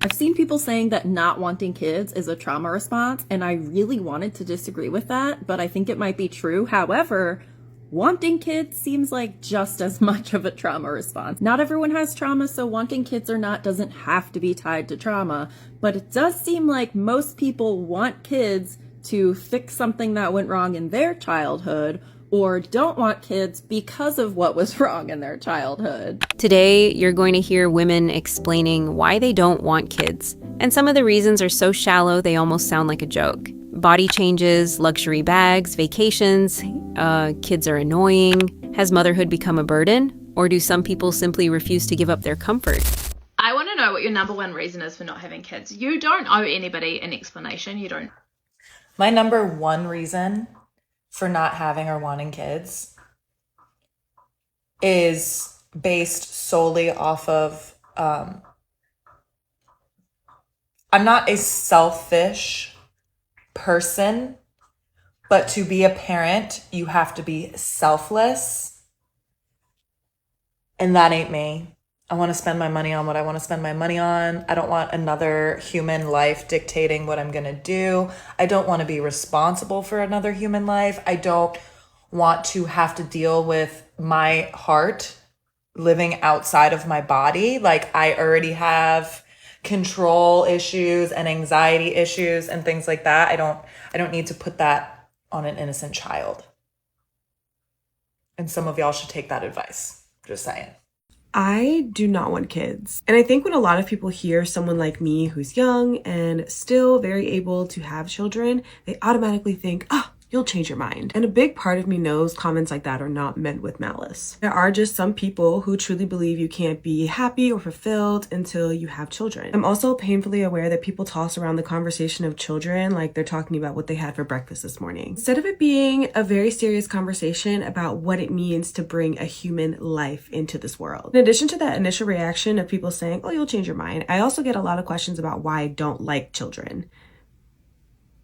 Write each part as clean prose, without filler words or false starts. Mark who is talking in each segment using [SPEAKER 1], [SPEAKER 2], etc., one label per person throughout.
[SPEAKER 1] I've seen people saying that not wanting kids is a trauma response, and I really wanted to disagree with that, but I think it might be true. However, wanting kids seems like just as much of a trauma response. Not everyone has trauma, so wanting kids or not doesn't have to be tied to trauma, but it does seem like most people want kids to fix something that went wrong in their childhood, or don't want kids because of what was wrong in their childhood.
[SPEAKER 2] Today, you're going to hear women explaining why they don't want kids. And some of the reasons are so shallow they almost sound like a joke. Body changes, luxury bags, vacations, kids are annoying. Has motherhood become a burden? Or do some people simply refuse to give up their comfort?
[SPEAKER 3] I want to know what your number one reason is for not having kids. You don't owe anybody an explanation. You don't.
[SPEAKER 4] My number one reason for not having or wanting kids is based solely off of, I'm not a selfish person, but to be a parent, you have to be selfless. And that ain't me. I want to spend my money on what I want to spend my money on. I don't want another human life dictating what I'm going to do. I don't want to be responsible for another human life. I don't want to have to deal with my heart living outside of my body. Like, I already have control issues and anxiety issues and things like that. I don't need to put that on an innocent child. And some of y'all should take that advice. Just saying.
[SPEAKER 5] I do not want kids. And I think when a lot of people hear someone like me who's young and still very able to have children, they automatically think, oh, you'll change your mind. And a big part of me knows comments like that are not meant with malice. There are just some people who truly believe you can't be happy or fulfilled until you have children. I'm also painfully aware that people toss around the conversation of children like they're talking about what they had for breakfast this morning, instead of it being a very serious conversation about what it means to bring a human life into this world. In addition to that initial reaction of people saying, oh, you'll change your mind, I also get a lot of questions about why I don't like children.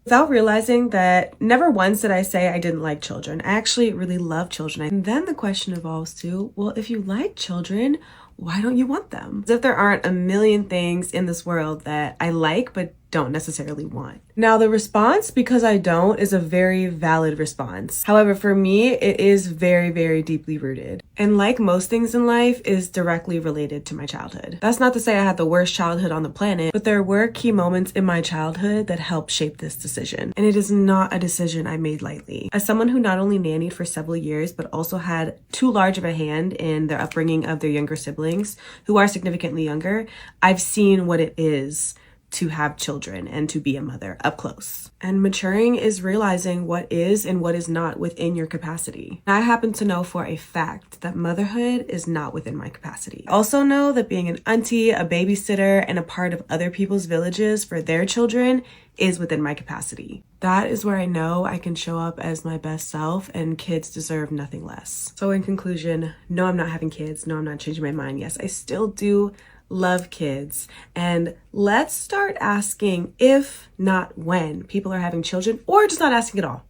[SPEAKER 5] Without realizing that never once did I say I didn't like children. I actually really love children. And then the question evolves to, well, if you like children, why don't you want them? As if there aren't a million things in this world that I like but don't necessarily want. Now, the response, because I don't, is a very valid response. However, for me, it is very, very deeply rooted. And like most things in life, is directly related to my childhood. That's not to say I had the worst childhood on the planet, but there were key moments in my childhood that helped shape this decision. And it is not a decision I made lightly. As someone who not only nannied for several years, but also had too large of a hand in the upbringing of their younger siblings, who are significantly younger, I've seen what it is to have children and to be a mother up close. And maturing is realizing what is and what is not within your capacity. I happen to know for a fact that motherhood is not within my capacity. I also know that being an auntie, a babysitter, and a part of other people's villages for their children is within my capacity. That is where I know I can show up as my best self, and kids deserve nothing less. So in conclusion, no, I'm not having kids. No, I'm not changing my mind. Yes, I still do love kids. And let's start asking if, not when, people are having children, or just not asking at all.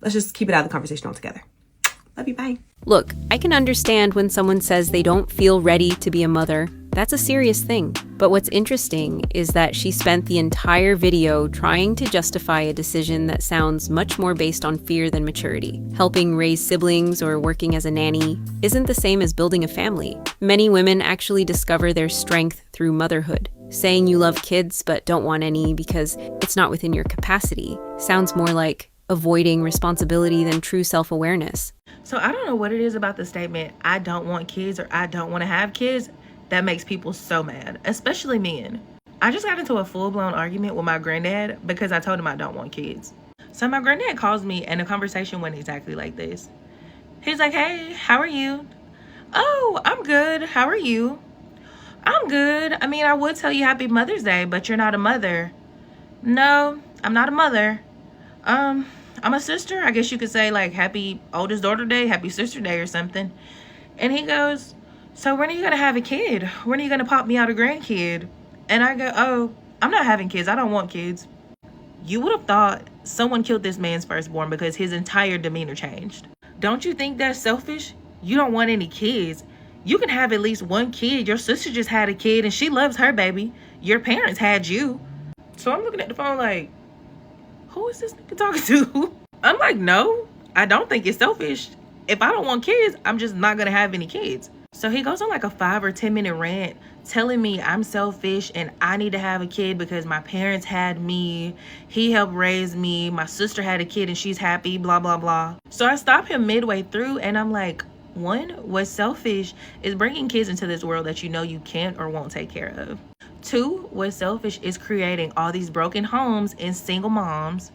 [SPEAKER 5] Let's just keep it out of the conversation altogether. Love you, bye.
[SPEAKER 2] Look, I can understand when someone says they don't feel ready to be a mother. That's a serious thing. But what's interesting is that she spent the entire video trying to justify a decision that sounds much more based on fear than maturity. Helping raise siblings or working as a nanny isn't the same as building a family. Many women actually discover their strength through motherhood. Saying you love kids but don't want any because it's not within your capacity sounds more like avoiding responsibility than true self-awareness.
[SPEAKER 6] So I don't know what it is about the statement, I don't want kids or I don't want to have kids, that makes people so mad, especially men. I just got into a full-blown argument with my granddad because I told him I don't want kids. So my granddad calls me and the conversation went exactly like this. He's like, hey, how are you? Oh, I'm good. How are you? I'm good. I mean, I would tell you happy Mother's Day, but you're not a mother. No, I'm not a mother. I'm a sister. I guess you could say like happy oldest daughter day, happy sister day or something. And he goes, so when are you going to have a kid? When are you going to pop me out a grandkid? And I go, oh, I'm not having kids. I don't want kids. You would have thought someone killed this man's firstborn because his entire demeanor changed. Don't you think that's selfish? You don't want any kids. You can have at least one kid. Your sister just had a kid and she loves her baby. Your parents had you. So I'm looking at the phone like, who is this nigga talking to? I'm like, no, I don't think it's selfish. If I don't want kids, I'm just not gonna have any kids. So he goes on like a 5 or 10 minute rant telling me I'm selfish and I need to have a kid because my parents had me. He helped raise me. My sister had a kid and she's happy, blah, blah, blah. So I stop him midway through and I'm like, one, what's selfish is bringing kids into this world that you know you can't or won't take care of. Two, what's selfish is creating all these broken homes and single moms.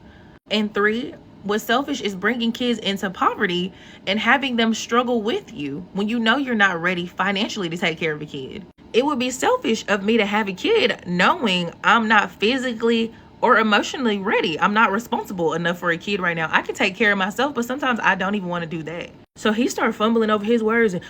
[SPEAKER 6] And three, what's selfish is bringing kids into poverty and having them struggle with you when you know you're not ready financially to take care of a kid. It would be selfish of me to have a kid knowing I'm not physically or emotionally ready. I'm not responsible enough for a kid right now. I can take care of myself, but sometimes I don't even want to do that. So he started fumbling over his words and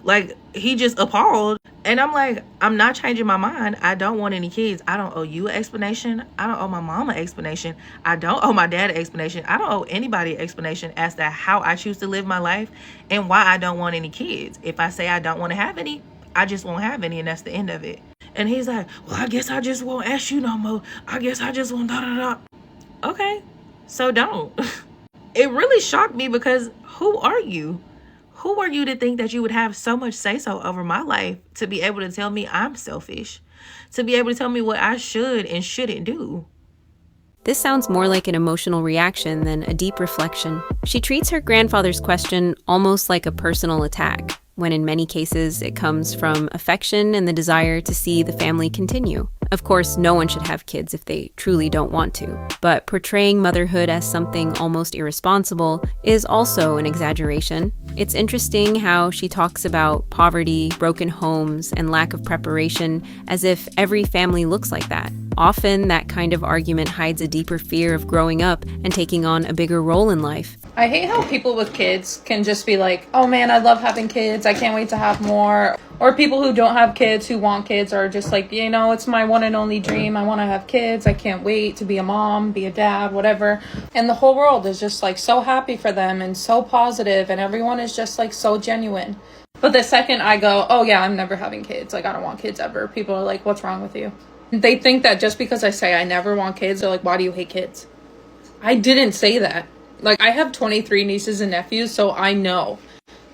[SPEAKER 6] like he just appalled. And I'm like, I'm not changing my mind. I don't want any kids. I don't owe you an explanation. I don't owe my mom an explanation. I don't owe my dad an explanation. I don't owe anybody an explanation as to how I choose to live my life and why I don't want any kids. If I say I don't want to have any, I just won't have any, and that's the end of it. And he's like, well, I guess I just won't ask you no more. I guess I just won't da-da-da. Okay, so don't. It really shocked me because who are you? Who are you to think that you would have so much say-so over my life to be able to tell me I'm selfish? To be able to tell me what I should and shouldn't do?
[SPEAKER 2] This sounds more like an emotional reaction than a deep reflection. She treats her grandfather's question almost like a personal attack, when in many cases it comes from affection and the desire to see the family continue. Of course, no one should have kids if they truly don't want to, but portraying motherhood as something almost irresponsible is also an exaggeration. It's interesting how she talks about poverty, broken homes, and lack of preparation as if every family looks like that. Often, that kind of argument hides a deeper fear of growing up and taking on a bigger role in life.
[SPEAKER 7] I hate how people with kids can just be like, oh man, I love having kids, I can't wait to have more. Or people who don't have kids, who want kids, are just like, you know, it's my one and only dream. I want to have kids. I can't wait to be a mom, be a dad, whatever. And the whole world is just like so happy for them and so positive, and everyone is just like so genuine. But the second I go, oh yeah, I'm never having kids, like I don't want kids ever, people are like, what's wrong with you? They think that just because I say I never want kids, they're like, why do you hate kids? I didn't say that. Like, I have 23 nieces and nephews, so I know.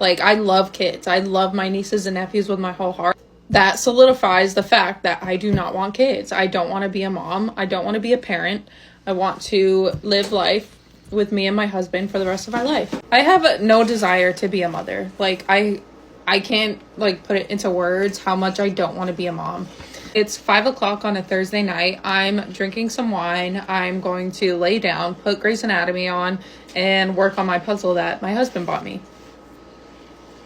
[SPEAKER 7] Like, I love kids. I love my nieces and nephews with my whole heart. That solidifies the fact that I do not want kids. I don't want to be a mom. I don't want to be a parent. I want to live life with me and my husband for the rest of my life. I have no desire to be a mother. Like, I can't, like, put it into words how much I don't want to be a mom. It's 5 o'clock on a Thursday night. I'm drinking some wine. I'm going to lay down, put Grey's Anatomy on, and work on my puzzle that my husband bought me.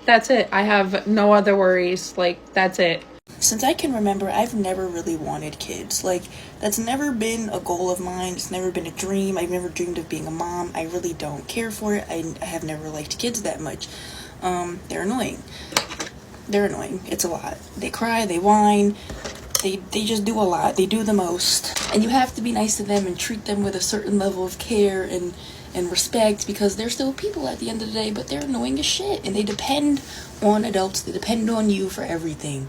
[SPEAKER 7] That's it. I have no other worries. Like, that's it.
[SPEAKER 8] Since I can remember, I've never really wanted kids. Like, that's never been a goal of mine. It's never been a dream. I've never dreamed of being a mom. I really don't care for it. I have never liked kids that much. They're annoying. They're annoying. It's a lot. They cry, they whine. They just do a lot. They do the most. And you have to be nice to them and treat them with a certain level of care and respect, because they're still people at the end of the day, but they're annoying as shit. And they depend on adults. They depend on you for everything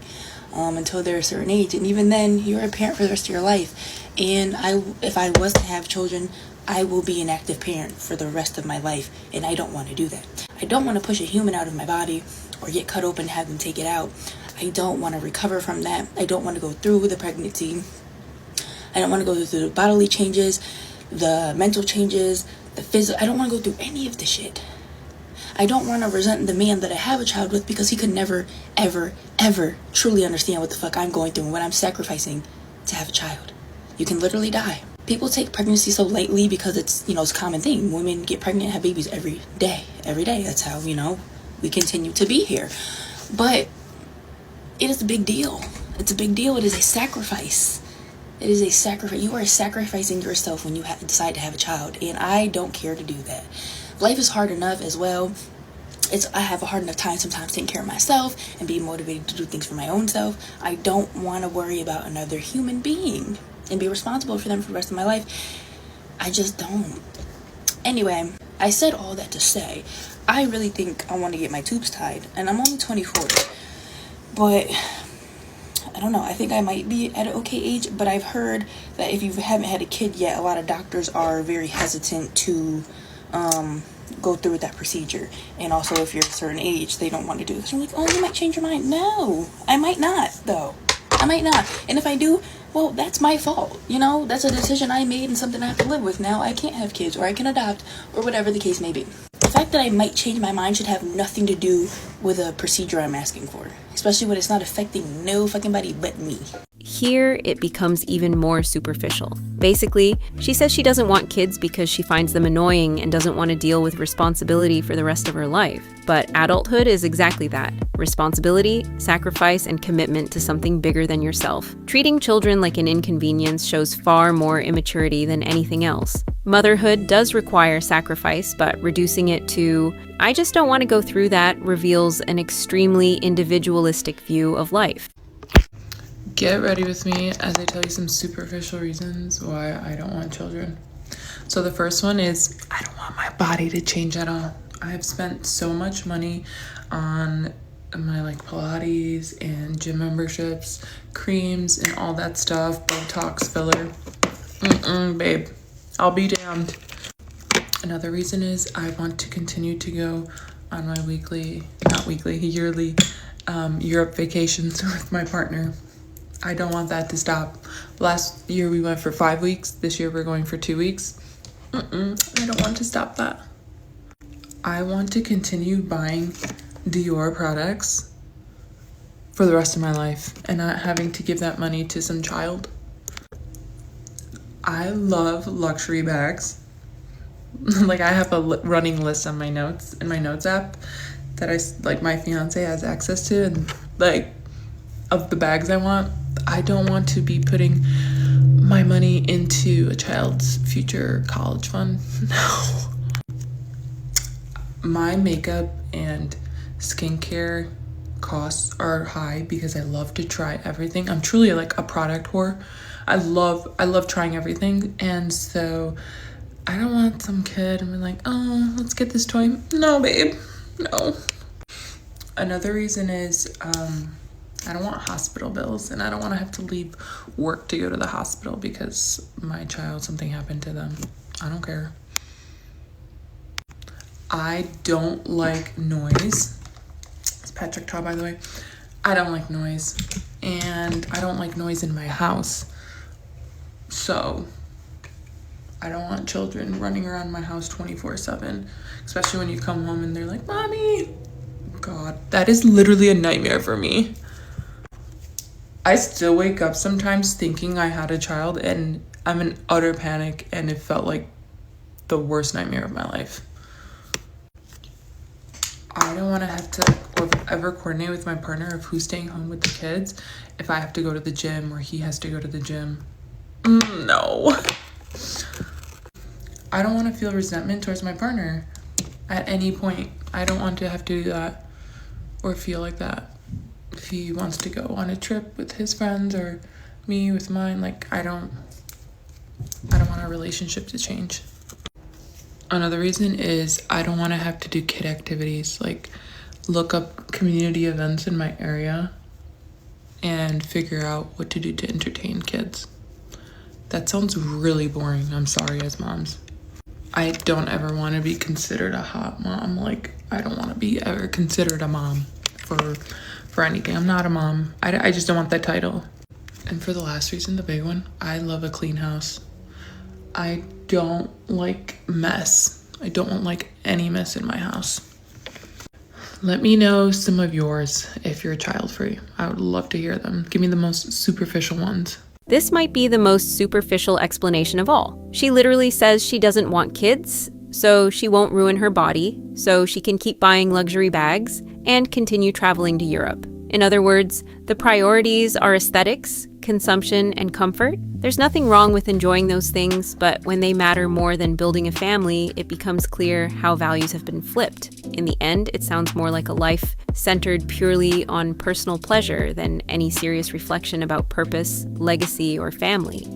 [SPEAKER 8] until they're a certain age. And even then, you're a parent for the rest of your life. And if I was to have children, I will be an active parent for the rest of my life. And I don't want to do that. I don't want to push a human out of my body or get cut open and have them take it out. I don't want to recover from that. I don't want to go through the pregnancy. I don't want to go through the bodily changes, the mental changes, the physical. I don't want to go through any of the shit. I don't want to resent the man that I have a child with, because he could never, ever, ever truly understand what the fuck I'm going through and what I'm sacrificing to have a child. You can literally die. People take pregnancy so lightly because it's, it's a common thing. Women get pregnant, have babies every day. Every day. That's how, we continue to be here. But it is a big deal. It's a big deal. It is a sacrifice. It is a sacrifice. You are sacrificing yourself when you decide to have a child, and I don't care to do that. Life is hard enough as well. I have a hard enough time sometimes taking care of myself and being motivated to do things for my own self. I don't want to worry about another human being and be responsible for them for the rest of my life. I just don't. Anyway, I said all that to say, I really think I want to get my tubes tied, and I'm only 24. But I don't know, I think I might be at an okay age, but I've heard that if you haven't had a kid yet, a lot of doctors are very hesitant to go through with that procedure. And also, if you're a certain age, they don't want to do it. So I'm like, oh, you might change your mind. No, I might not, though. I might not. And if I do, well, that's my fault. You know, that's a decision I made and something I have to live with. Now I can't have kids, or I can adopt, or whatever the case may be. The fact that I might change my mind should have nothing to do with a procedure I'm asking for, especially when it's not affecting no fucking body but me.
[SPEAKER 2] Here, it becomes even more superficial. Basically, she says she doesn't want kids because she finds them annoying and doesn't want to deal with responsibility for the rest of her life. But adulthood is exactly that: responsibility, sacrifice, and commitment to something bigger than yourself. Treating children like an inconvenience shows far more immaturity than anything else. Motherhood does require sacrifice, but reducing it to, "I just don't want to go through that," reveals an extremely individualistic view of life.
[SPEAKER 9] Get ready with me as I tell you some superficial reasons why I don't want children. So the first one is I don't want my body to change at all. I have spent so much money on my Pilates and gym memberships, creams and all that stuff, Botox, filler. Babe, I'll be damned. Another reason is I want to continue to go on my yearly Europe vacations with my partner. I don't want that to stop. Last year we went for 5 weeks. This year we're going for 2 weeks. I don't want to stop that. I want to continue buying Dior products for the rest of my life and not having to give that money to some child. I love luxury bags. I have a running list on my notes in my notes app that my fiance has access to, and of the bags I want. I don't want to be putting my money into a child's future college fund. No. My makeup and skincare costs are high because I love to try everything. I'm truly a product whore. I love trying everything, and so I don't want some kid and be like, oh, let's get this toy. No, babe, no. Another reason is I don't want hospital bills, and I don't want to have to leave work to go to the hospital because something happened to them. I don't care. I don't like noise. It's Patrick Ta, by the way. I don't like noise, and I don't like noise in my house. So I don't want children running around my house 24/7, especially when you come home and they're like, Mommy. God, that is literally a nightmare for me. I still wake up sometimes thinking I had a child, and I'm in utter panic, and it felt like the worst nightmare of my life. I don't want to have to or ever coordinate with my partner of who's staying home with the kids if I have to go to the gym or he has to go to the gym. No. I don't want to feel resentment towards my partner at any point. I don't want to have to do that or feel like that. If he wants to go on a trip with his friends or me with mine, I don't want our relationship to change. Another reason is I don't want to have to do kid activities, look up community events in my area and figure out what to do to entertain kids. That sounds really boring. I'm sorry, as moms. I don't ever want to be considered a hot mom. I don't want to be ever considered a mom for anything. I'm not a mom. I just don't want that title. And for the last reason, the big one, I love a clean house. I don't like mess. I don't want any mess in my house. Let me know some of yours if you're child free. I would love to hear them. Give me the most superficial ones.
[SPEAKER 2] This might be the most superficial explanation of all. She literally says she doesn't want kids, so she won't ruin her body, so she can keep buying luxury bags and continue traveling to Europe. In other words, the priorities are aesthetics, consumption, and comfort. There's nothing wrong with enjoying those things, but when they matter more than building a family, it becomes clear how values have been flipped. In the end, it sounds more like a life centered purely on personal pleasure than any serious reflection about purpose, legacy, or family.